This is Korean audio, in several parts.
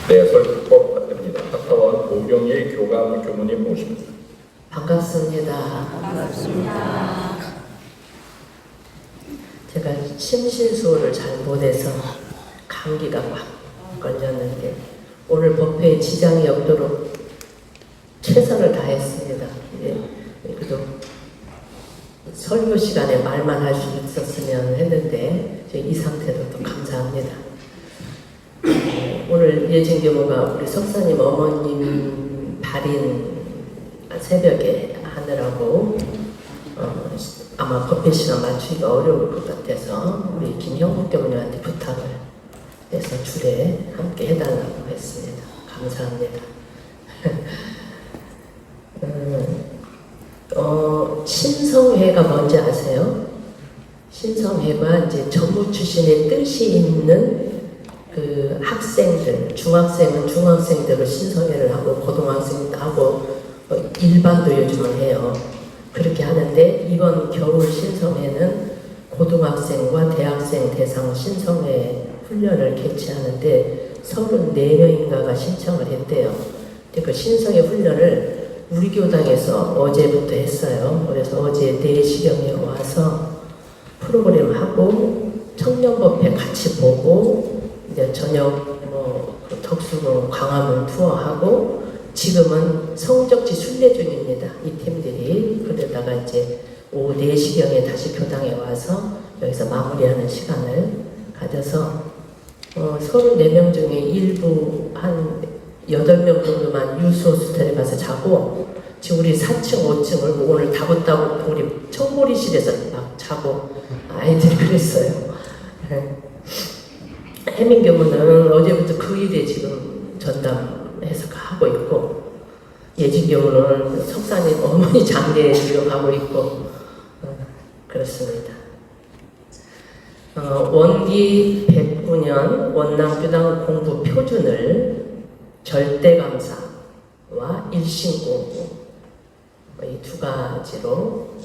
대설법 받듭니다. 학사원 오경희 교감 교무님 모십니다. 반갑습니다. 반갑습니다. 제가 심신수호를 잘 못해서 감기가 막 걸렸는데 오늘 법회에 지장이 없도록 최선을 다했습니다. 그래도 설교 시간에 말만 할 수 있었으면 했는데 이 상태로 또 감사합니다. 오늘 예진교무가 우리 석사님 어머님 발인 새벽에 하느라고 아마 법회 시간 맞추기가 어려울 것 같아서 우리 김형국 교무님한테 부탁을 해서 줄에 함께 해달라고 했습니다. 감사합니다. 신성회가 뭔지 아세요? 신성회가 이제 전무 출신의 뜻이 있는 그 학생들, 중학생은 중학생들을 신성회를 하고 고등학생도 하고 일반도 요즘은 해요. 그렇게 하는데 이번 겨울 신성회는 고등학생과 대학생 대상 신성회 훈련을 개최하는데 34명인가가 신청을 했대요. 근데 그 신성회 훈련을 우리 교당에서 어제부터 했어요. 그래서 어제 4시경에 와서 프로그램 하고 청년법회 같이 보고 이제 저녁 그 덕수궁 광화문 투어하고 지금은 성적지 순례 중입니다. 이 팀들이. 그러다가 이제 오후 4시경에 다시 교당에 와서 여기서 마무리하는 시간을 가져서 34명 중에 일부 한 8명 정도만 유수 호스텔에 가서 자고 지금 우리 4층, 5층을 오늘 다붙다고 우리 청보리실에서 막 자고 아이들이 그랬어요. 해민교무는 어제부터 그 일에 지금 전담해서 하고 있고 예진교무는 석사님 어머니 장례에 지금 하고 있고 그렇습니다. 원기 109년 원남교당 공부 표준을 절대감사와 일신공부 이 두 가지로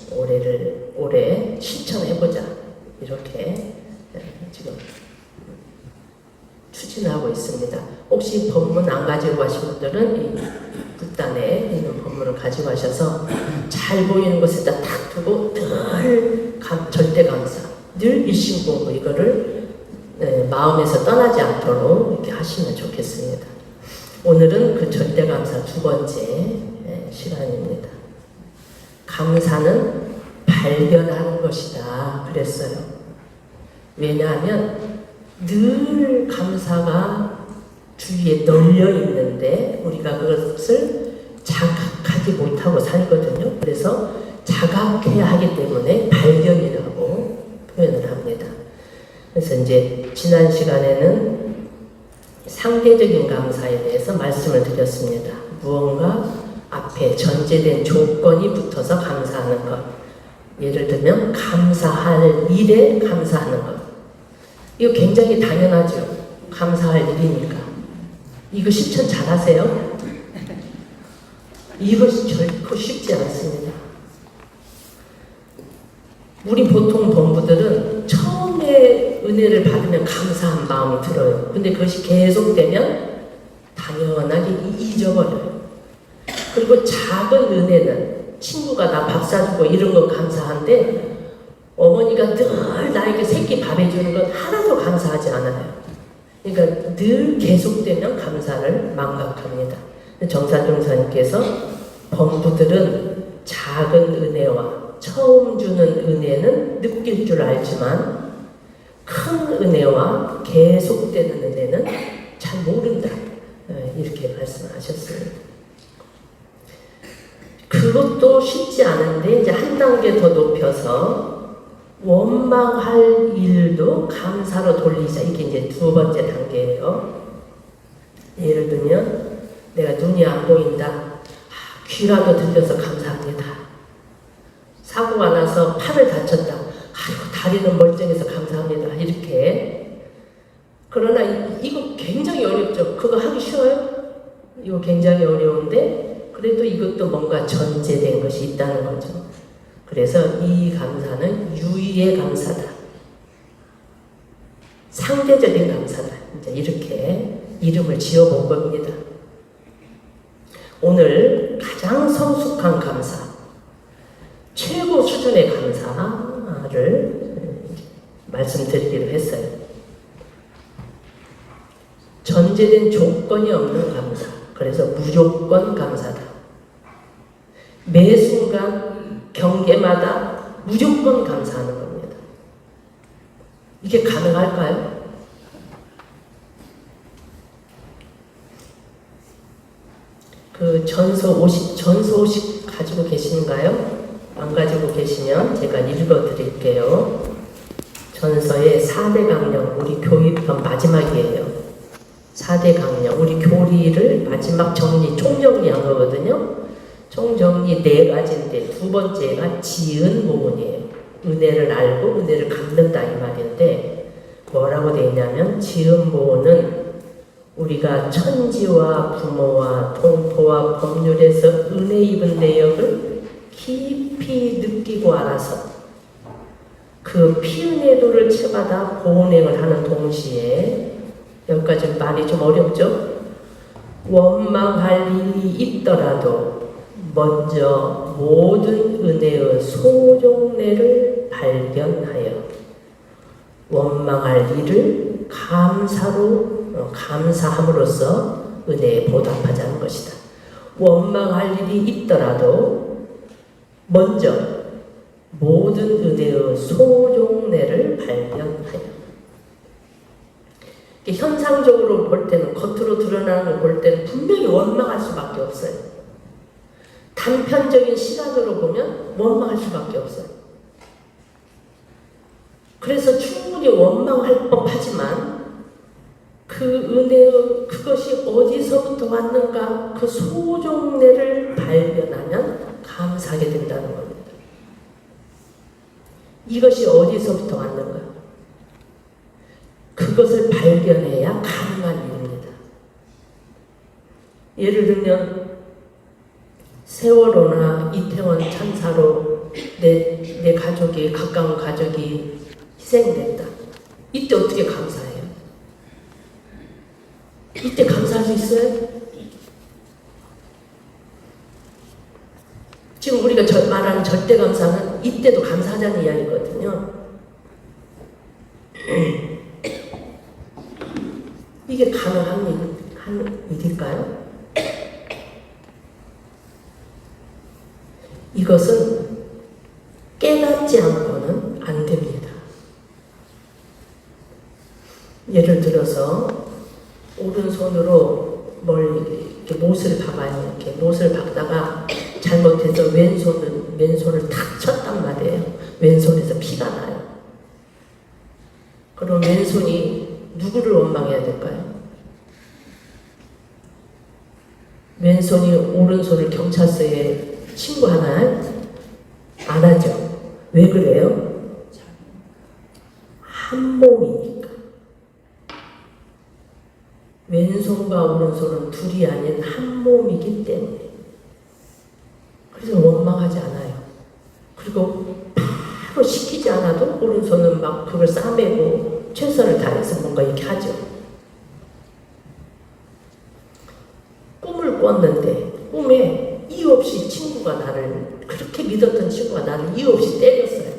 올해 실천해보자 이렇게 지금 추진하고 있습니다. 혹시 법문 안 가지고 가신 분들은 이 북단에 있는 법문을 가지고 가셔서 잘 보이는 곳에다 딱 두고 늘 절대감사, 늘 일신공부 이거를 마음에서 떠나지 않도록 이렇게 하시면 좋겠습니다. 오늘은 그 절대감사 2번째 시간입니다. 감사는 발견하는 것이다 그랬어요. 왜냐하면 늘 감사가 주위에 널려 있는데 우리가 그것을 자각하지 못하고 살거든요. 그래서 자각해야 하기 때문에 발견이라고 표현을 합니다. 그래서 이제 지난 시간에는 상대적인 감사에 대해서 말씀을 드렸습니다. 무언가 앞에 전제된 조건이 붙어서 감사하는 것. 예를 들면 감사할 일에 감사하는 것. 이거 굉장히 당연하죠. 감사할 일이니까. 이거 실천 잘 하세요? 이것이 결코 쉽지 않습니다. 우리 보통 본부들은 처음에 은혜를 받으면 감사한 마음이 들어요. 근데 그것이 계속되면 당연하게 잊어버려요. 그리고 작은 은혜는 친구가 나 밥 사주고 이런 건 감사한데 어머니가 늘 나에게 새끼 밥 해주는 건 하나도 감사하지 않아요. 그러니까 늘 계속되면 감사를 망각합니다. 정사중 선생님께서 범부들은 작은 은혜와 처음 주는 은혜는 느낄 줄 알지만 큰 은혜와 계속되는 은혜는 잘 모른다. 이렇게 말씀하셨습니다. 그것도 쉽지 않은데 이제 한 단계 더 높여서 원망할 일도 감사로 돌리자. 이게 이제 2번째 단계예요. 예를 들면 내가 눈이 안 보인다. 귀라도 들려서 감사합니다. 사고가 나서 팔을 다쳤다. 아이고 다리는 멀쩡해서 감사합니다. 이렇게. 그러나 이거 굉장히 어렵죠. 그거 하기 쉬워요? 이거 굉장히 어려운데 그래도 이것도 뭔가 전제된 것이 있다는 거죠. 그래서 이 감사는 유의의 감사다. 상대적인 감사다. 이제 이렇게 이름을 지어본 겁니다. 오늘 가장 성숙한 감사, 최고 수준의 감사를 말씀드리기로 했어요. 전제된 조건이 없는 감사. 그래서 무조건 감사다. 매 순간 경계마다 무조건 감사하는 겁니다. 이게 가능할까요? 그 전서 50 가지고 계신가요? 안 가지고 계시면 제가 읽어 드릴게요. 전서의 4대 강령, 우리 교육편 마지막이에요. 4대 강령, 우리 교리를 마지막 총정리한 거거든요. 총정리 4가지인데 두 번째가 지은 부분이에요. 은혜를 알고 은혜를 갚는다 이 말인데 뭐라고 되어 있냐면 지은 부분은 우리가 천지와 부모와 통포와 법률에서 은혜 입은 내역을 깊이 느끼고 알아서 그 피은혜도를 채받아 보은행을 하는 동시에 여기까지 말이 좀 어렵죠? 원망할 일이 있더라도 먼저 모든 은혜의 소종례를 발견하여 원망할 일을 감사함으로써 은혜에 보답하자는 것이다. 원망할 일이 있더라도 먼저 모든 은혜의 소종례를 발견하여. 현상적으로 볼 때는, 겉으로 드러나는 걸 볼 때는 분명히 원망할 수밖에 없어요. 단편적인 시간으로 보면 원망할 수밖에 없어요. 그래서 충분히 원망할 법하지만 그 은혜의 그것이 어디서부터 왔는가 그 소종례를 발견하면 감사하게 된다는 겁니다. 이것이 어디서부터 왔는가? 그것을 발견해야 가능한 일입니다. 예를 들면 세월호나 이태원 참사로 내 가족이, 가까운 가족이 희생됐다. 이때 어떻게 감사해요? 이때 감사할 수 있어요? 지금 우리가 말하는 절대 감사는 이때도 감사하자는 이야기거든요. 이게 가능한 일일까요? 이것은 깨닫지 않고는 안 됩니다. 예를 들어서 오른손으로 이렇게 못을 박아요. 이렇게 못을 박다가 잘못해서 왼손을 탁 쳤단 말이에요. 왼손에서 피가 나요. 그럼 왼손이 누구를 원망해야 될까요? 왼손이 오른손을 경찰서에 신고하나요? 안 하죠. 왜 그래요? 한 몸이니까. 왼손과 오른손은 둘이 아닌 한 몸이기 때문에. 그래서 원망하지 않아요. 그리고 바로 시키지 않아도 오른손은 막 그걸 싸매고 최선을 다해서 뭔가 이렇게 하죠. 꿈을 꿨는데 꿈에 이유 없이 친구가 나를, 그렇게 믿었던 친구가 나를 이유 없이 때렸어요.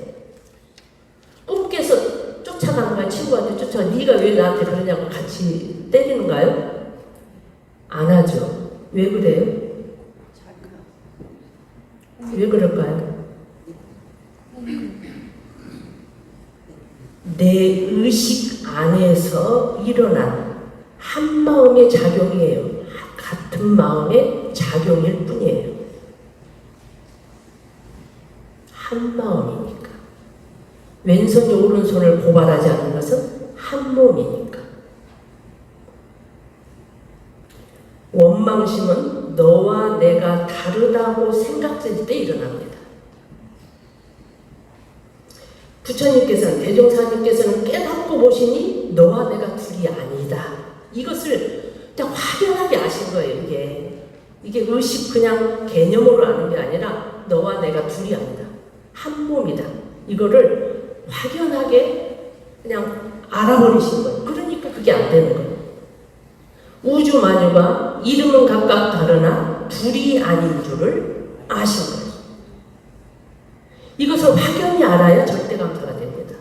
꿈 깨서 쫓아가는 거야. 친구한테 쫓아가. 네가 왜 나한테 그러냐고 같이 때리는가요? 안 하죠. 왜 그래요? 왜 그럴까요? 내 의식 안에서 일어난 한 마음의 작용이에요. 같은 마음의 작용일 뿐이에요. 한 마음이니까. 왼손이 오른손을 고발하지 않는 것은 한 몸이니까. 원망심은 너와 내가 다르다고 생각될 때 일어납니다. 부처님께서는, 대종사님께서는 깨닫고 보시니 너와 내가 둘이 아니다. 이것을 그냥 확연하게 아신 거예요. 이게 의식 그냥 개념으로 아는 게 아니라 너와 내가 둘이 아니다. 한 몸이다. 이거를 확연하게 그냥 알아버리신 거예요. 그러니까 그게 안 되는 거예요. 우주 만유가 이름은 각각 다르나 둘이 아닌 줄을 아신 거예요. 이것을 확연히 알아야 절대감사가 됩니다.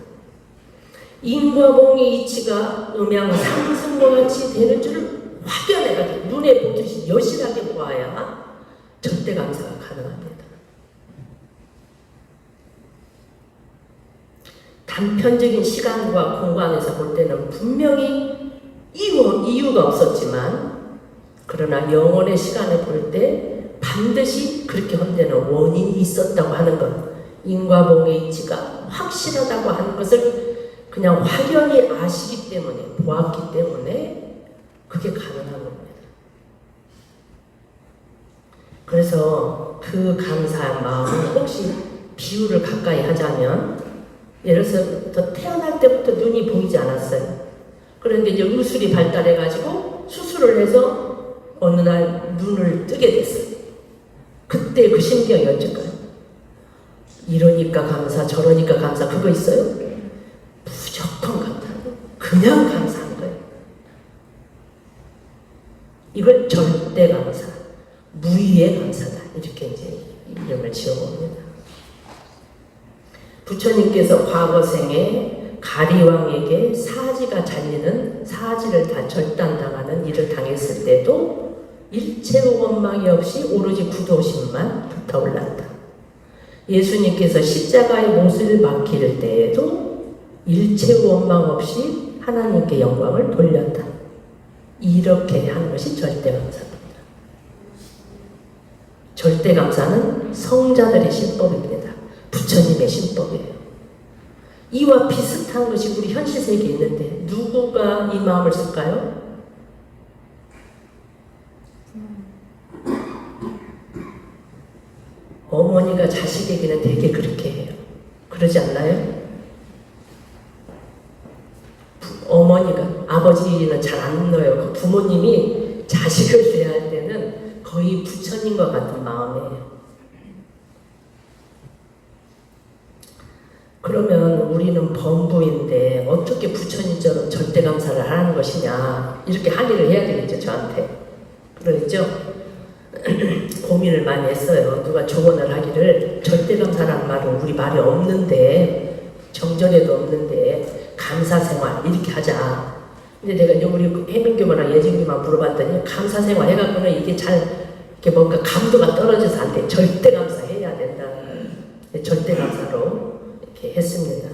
인과 공의 이치가 음양 상승과 같이 되는 줄을 확연해가지고 눈에 보듯이 여실하게 보아야 절대감사가 가능합니다. 단편적인 시간과 공간에서 볼 때는 분명히 이유가 없었지만, 그러나 영혼의 시간에 볼 때 반드시 그렇게 헌되는 원인이 있었다고 하는 것, 인과봉의 이치가 확실하다고 하는 것을 그냥 확연히 아시기 때문에, 보았기 때문에 그게 가능한 겁니다. 그래서 그 감사한 마음을 혹시 비유를 가까이 하자면, 예를 들어서 태어날 때부터 눈이 보이지 않았어요. 그런데 이제 의술이 발달해가지고 수술을 해서 어느 날 눈을 뜨게 됐어요. 그때 그 심경이 어쩔까요? 이러니까 감사, 저러니까 감사, 그거 있어요? 무조건 감사하고 그냥 감사한 거예요. 이걸 절대 감사, 무의의 감사다, 이렇게 이제 이름을 지어봅니다. 부처님께서 과거 생에 가리왕에게 사지가 잘리는, 사지를 다 절단당하는 일을 당했을 때도 일체의 원망이 없이 오로지 구도심만 불타올랐다. 예수님께서 십자가의 못을 박힐 때에도 일체의 원망 없이 하나님께 영광을 돌렸다. 이렇게 하는 것이 절대감사입니다. 절대감사는 성자들의 신법입니다. 부처님의 신법이에요. 이와 비슷한 것이 우리 현실 세계에 있는데 누구가 이 마음을 쓸까요? 어머니가 자식에게는 되게 그렇게 해요. 그러지 않나요? 어머니가, 아버지는 잘 안 넣어요. 부모님이 자식을 대할 때는 거의 부처님과 같은 마음이에요. 그러면 우리는 범부인데 어떻게 부처님처럼 절대감사를 하는 것이냐, 이렇게 항의를 해야 되겠죠, 저한테. 그러겠죠? 고민을 많이 했어요. 누가 조언을 하기를, 절대감사라는 말은 우리 말이 없는데, 정전에도 없는데 감사생활 이렇게 하자. 근데 내가 이제 우리 해민교만랑 예진교만 물어봤더니 감사생활 해갖고는 이게 잘 이렇게 뭔가 감도가 떨어져서 안 돼. 절대감사 해야 된다. 절대감사로 이렇게 했습니다.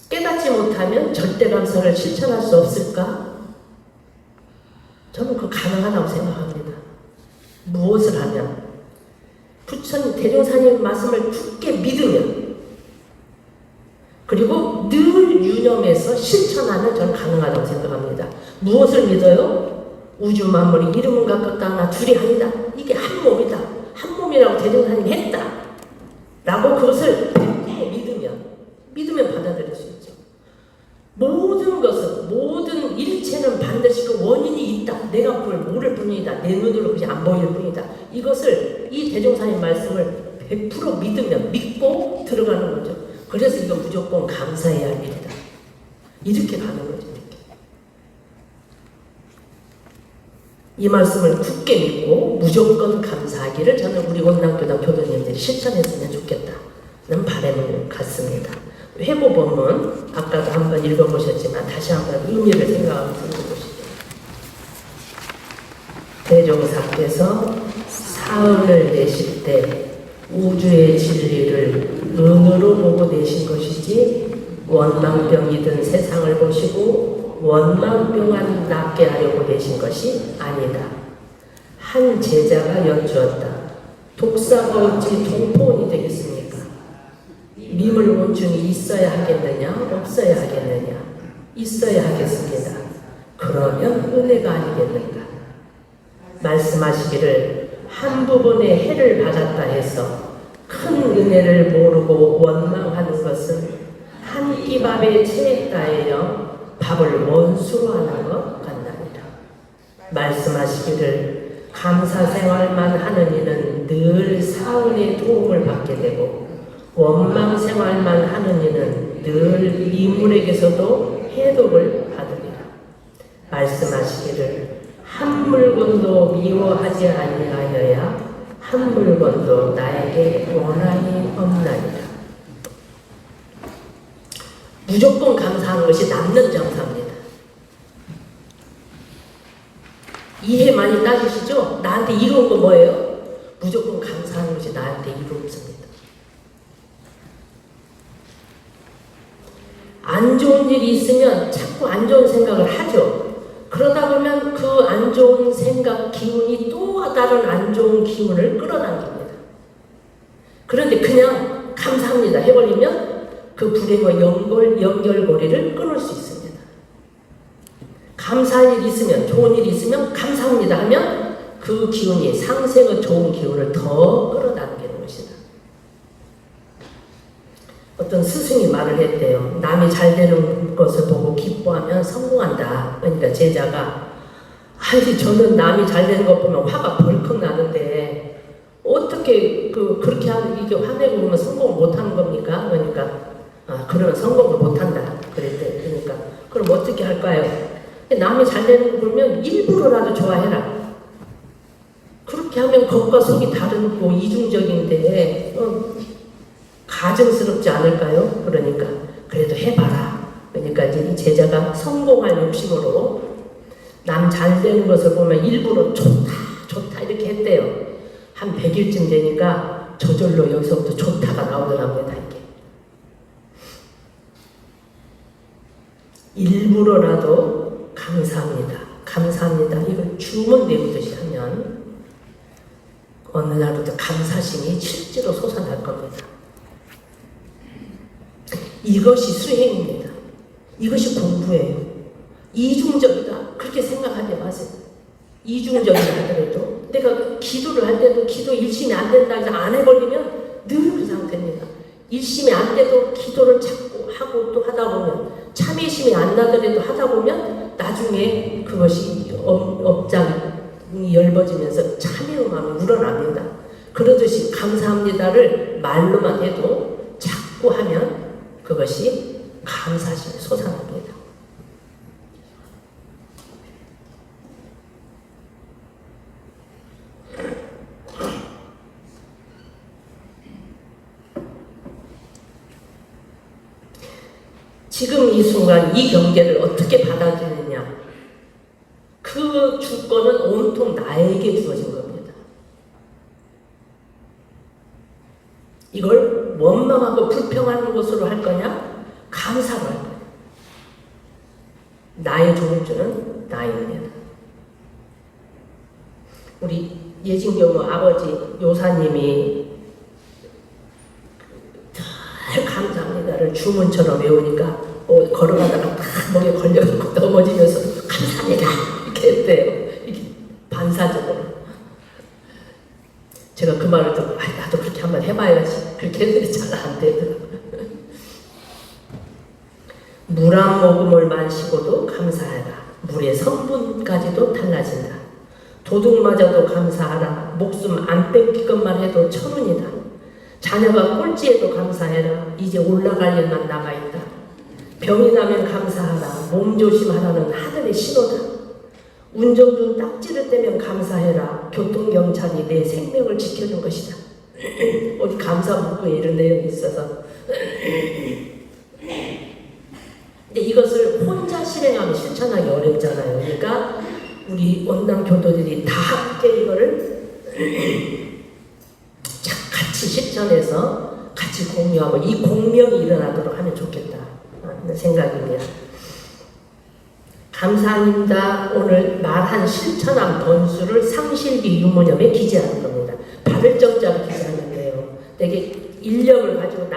깨닫지 못하면 절대감사를 실천할 수 없을까? 저는 그거 가능하다고 생각합니다. 무엇을 하면? 부처님, 대종사님 말씀을 굳게 믿으면, 그리고 늘 유념해서 실천하면 저는 가능하다고 생각합니다. 무엇을 믿어요? 우주 만물이 이름은 각각 하나 둘이 아니다. 이게 한 몸이다. 한 몸이라고 대종사님이 했다. 라고 그것을 믿으면 받아들일 수 있죠. 모든 것은, 모든 일체는 반드시 그 원인이 있다. 내가 그걸 모를 뿐이다. 내 눈으로 그냥 안 보일 뿐이다. 이것을, 이 대종사님 말씀을 100% 믿고 들어가는 거죠. 그래서 이건 무조건 감사해야 할 일이다. 이렇게 가는 거죠. 이렇게. 이 말씀을 굳게 믿고 무조건 감사하기를 저는 우리 원당교당 교도님들이 실천했으면 좋겠다는 바람을 갖습니다. 회고법은 아까도 한번 읽어보셨지만 다시 한번 의미를 생각하면서 읽어보시죠. 대종사께서 사흘을 내실 때 우주의 진리를 은으로 보고 내신 것이지 원망병이든 세상을 보시고 원망병만 낫게 하려고 내신 것이 아니다. 한 제자가 여쭈었다. 독사가 어찌 통포원이 되겠습니까? 미물곤충이 있어야 하겠느냐, 없어야 하겠느냐? 있어야 하겠습니다. 그러면 은혜가 아니겠는가? 말씀하시기를 한 부분의 해를 받았다 해서 큰 은혜를 모르고 원망하는 것은 한 끼 밥에 체했다에여 밥을 원수로 하는 것 같나니라. 말씀하시기를 감사생활만 하는 이는 늘 사은의 도움을 받게 되고 원망생활만 하는 이는 늘 미물에게서도 해독을 받으리라. 말씀하시기를 한 물건도 미워하지 아니하여야 한 물건도 나에게 원한이 없나이다. 무조건 감사하는 것이 남는 장사입니다. 이해 많이 따지시죠? 나한테 이로운 거 뭐예요? 무조건 감사하는 것이 나한테 이롭습니다. 안 좋은 일이 있으면 자꾸 안 좋은 생각을 하죠. 그러다 보면 그 안 좋은 생각 기운이 또 다른 안 좋은 기운을 끌어당깁니다. 그런데 그냥 감사합니다 해버리면 그 불행의 연결고리를 끊을 수 있습니다. 감사할 일이 있으면, 좋은 일이 있으면 감사합니다 하면 그 기운이 상생의 좋은 기운을 더 끌어당기는 것이다. 어떤 스승이 말을 했대요. 남이 잘 되는 것을 보고 기뻐하면 성공한다. 그러니까 제자가 아니 저는 남이 잘 되는 것 보면 화가 벌컥 나는데 어떻게 그렇게 하면 이게 화내고 그러면 성공을 못하는 겁니까? 그러니까 그러면 성공을 못한다. 그랬대. 그러니까 그럼 어떻게 할까요? 남이 잘 되는 거 보면 일부러라도 좋아해라. 그렇게 하면 겉과 속이 다르고 이중적인데 가증스럽지 않을까요? 그러니까 그래도 해봐라. 그러니까 이제 이 제자가 성공할 욕심으로 남 잘 되는 것을 보면 일부러 좋다 이렇게 했대요. 한 100일쯤 되니까 저절로 여기서부터 좋다가 나오더랍니다. 이게 일부러라도 감사합니다 이걸 주문 내부듯이 하면 어느 날부터 감사심이 실제로 솟아날 겁니다. 이것이 수행입니다. 이것이 공부예요. 이중적이다 그렇게 생각하지 마세요. 이중적이다 하더라도 내가 기도를 할 때도 기도 일심이 안 된다 해서 안 해버리면 늘 그 상태입니다. 일심이 안 돼도 기도를 자꾸 하고 또 하다 보면 참회심이 안 나더라도 하다 보면 나중에 그것이 업장이 엷어지면서 참회의 마음이 우러납니다. 그러듯이 감사합니다를 말로만 해도 자꾸 하면 그것이 감사심이 솟아납니다. 지금 이 순간 이 경계를 어떻게 받아들이느냐, 그 주권은 온통 나에게 주어진 겁니다. 이걸 원망하고 불평하는 것으로 할 거냐, 감사로 할 거냐. 나의 종주는 나입니다. 우리 예진경우 아버지 요사님이 늘 감사합니다를 주문처럼 외우니까 걸어가다가 딱 목에 걸려갖고 넘어지면서 감사합니다 이렇게 했대요. 이게 반사적으로. 제가 그 말을 듣고 나도 그렇게 한번 해봐야지 그렇게 했는데 잘 안 되더라고요. 물 한 모금을 마시고도 감사하라. 물의 성분까지도 달라진다. 도둑마저도 감사하라. 목숨 안 뺏기것만 해도 천운이다. 자녀가 꼴찌에도 감사해라. 이제 올라갈 일만 남아있다. 병이 나면 감사하라. 몸조심하라는 하늘의 신호다. 운전도 딱지를 떼면 감사해라. 교통경찰이 내 생명을 지켜준 것이다. 어디 감사문구에 이런 내용이 있어서 근데 이것을 혼자 실행하면 실천하기 어렵잖아요. 그러니까 우리 원남 교도들이 다 함께 이거를 같이 실천해서 같이 공유하고 이 공명이 일어나도록 하면 좋겠다 하는 생각입니다. 감사합니다. 오늘 말한 실천한 번수를 상실기 유무념에 기재하는 겁니다. 바를 정자로 기재하는데요. 되게 인력을 가지고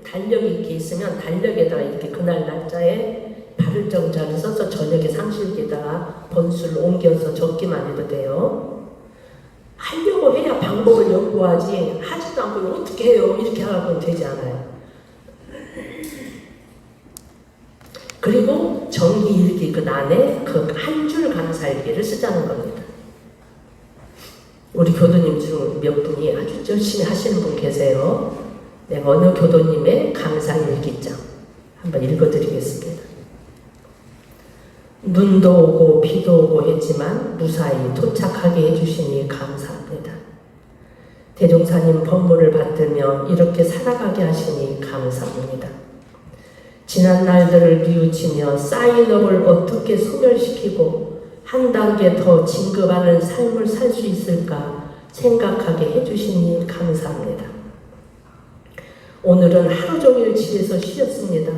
달력이 이렇게 있으면 달력에다가 이렇게 그날 날짜에 바를 정자를 써서 저녁에 상실기에다가 번수를 옮겨서 적기만 해도 돼요. 하려고 해야 방법을 연구하지 하지도 않고 어떻게 해요? 이렇게 하라고는 되지 않아요. 그리고 정기일기 그 안에 그 한 줄 감사일기를 쓰자는 겁니다. 우리 교도님 중 몇 분이 아주 열심히 하시는 분 계세요. 내가 어느 교도님의 감사일기장 한번 읽어드리겠습니다. 눈도 오고 비도 오고 했지만 무사히 도착하게 해주시니 감사합니다. 대종사님 법문을 받들며 이렇게 살아가게 하시니 감사합니다. 지난 날들을 뉘우치며 쌓인 업을 어떻게 소멸시키고 한 단계 더 진급하는 삶을 살 수 있을까 생각하게 해주시니 감사합니다. 오늘은 하루 종일 집에서 쉬었습니다.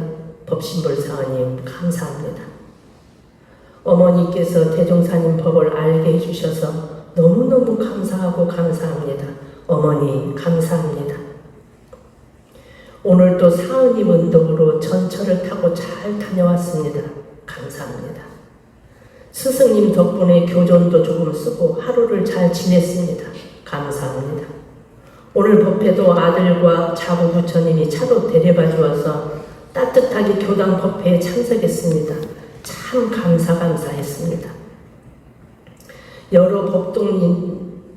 법신불사님 감사합니다. 어머니께서 대종사님 법을 알게 해주셔서 너무너무 감사하고 감사합니다. 어머니 감사합니다. 오늘도 사은님 운동으로 전철을 타고 잘 다녀왔습니다. 감사합니다. 스승님 덕분에 교전도 조금 쓰고 하루를 잘 지냈습니다. 감사합니다. 오늘 법회도 아들과 자부 부처님이 차로 데려가 주어서 따뜻하게 교당 법회에 참석했습니다. 참 감사했습니다. 여러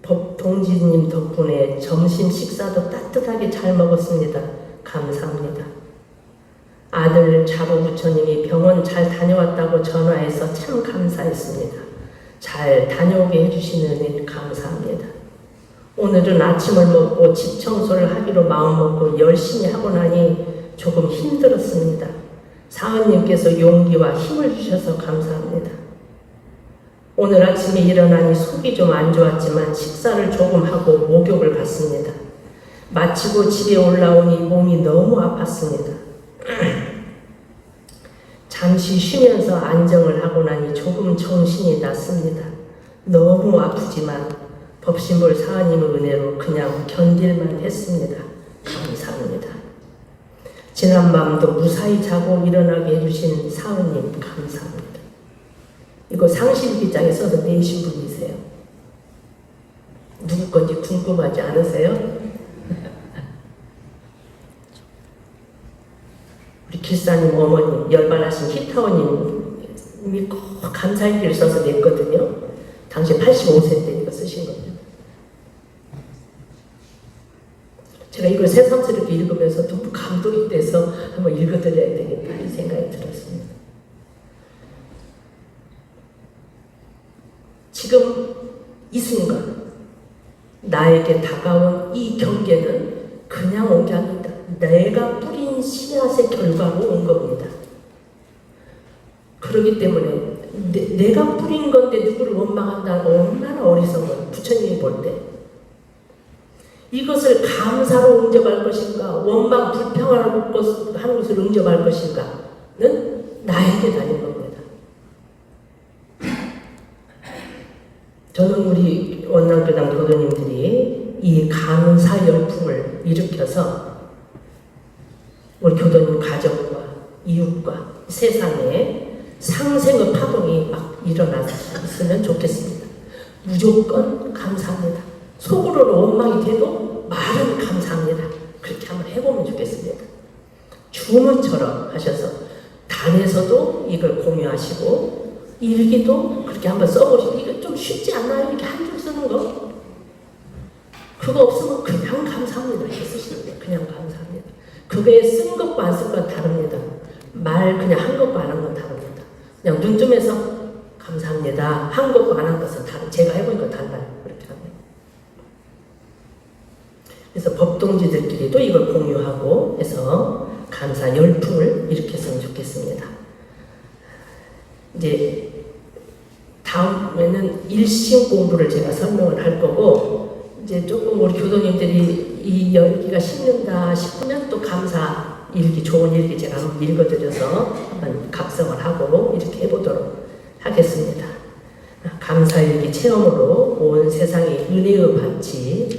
법동지님 덕분에 점심 식사도 따뜻하게 잘 먹었습니다. 감사합니다. 아들 자부 부처님이 병원 잘 다녀왔다고 전화해서 참 감사했습니다. 잘 다녀오게 해주시는 은혜 감사합니다. 오늘은 아침을 먹고 집 청소를 하기로 마음먹고 열심히 하고 나니 조금 힘들었습니다. 사은님께서 용기와 힘을 주셔서 감사합니다. 오늘 아침에 일어나니 속이 좀 안 좋았지만 식사를 조금 하고 목욕을 갔습니다. 마치고 집에 올라오니 몸이 너무 아팠습니다. 잠시 쉬면서 안정을 하고 나니 조금 정신이 났습니다. 너무 아프지만 법신불 사은님의 은혜로 그냥 견딜만 했습니다. 감사합니다. 지난밤도 무사히 자고 일어나게 해주신 사은님 감사합니다. 이거 상실기장에 써서 내신 분이세요. 누구 건지 궁금하지 않으세요? 우리 길사님 어머님, 열반하신 히타오님이 꼭 감사일기를 써서 냈거든요. 당시 85세 때 이거 쓰신 거예요. 제가 이걸 새삼스럽게 읽으면서 너무 감동이 돼서 한번 읽어드려야 되겠다 이 생각이 들었습니다. 지금 이 순간 나에게 다가온 이 경계는 그냥 온 게 아니다. 내가 뿌린 씨앗의 결과로 온 겁니다. 그렇기 때문에 내가 뿌린 건데 누구를 원망한다고 얼마나 어리석은 부처님이 볼 때 이것을 감사로 응접할 것인가 원망 불평하는 것을 응접할 것인가는 나에게 달린 겁니다. 저는 우리 원남교당 교도님들이 이 감사 열풍을 일으켜서 우리 교도님 가정과 이웃과 세상에 상생의 파동이 막 일어났으면 좋겠습니다. 무조건 감사합니다. 속으로는 원망이 돼도 말은 감사합니다. 그렇게 한번 해보면 좋겠습니다. 주문처럼 하셔서 단에서도 이걸 공유하시고 일기도 그렇게 한번 써보시고 이거 좀 쉽지 않나요? 이렇게 한 줄 쓰는 거? 그거 없으면 그냥 감사합니다. 이렇게 쓰시는 거예요. 그냥 감사합니다. 그거에 쓴 것과 안 쓴 건 다릅니다. 말 그냥 한 것과 안 한 건 다릅니다. 그냥 눈 뜨면서 감사합니다. 한 것과 안 한 것은 다른 제가 해보니까 달라요. 그렇게 합니다. 그래서 법동지들끼리도 이걸 공유하고 해서 감사 열풍을 일으켰으면 좋겠습니다. 이제 다음에는 일심 공부를 제가 설명을 할 거고 이제 조금 우리 교도님들이 이 열기가 식는다 싶으면 또 감사 일기 좋은 일기 제가 한번 읽어드려서 한번 각성을 하고 이렇게 해보도록 하겠습니다. 감사일기 체험으로 온 세상에 은혜의 밭이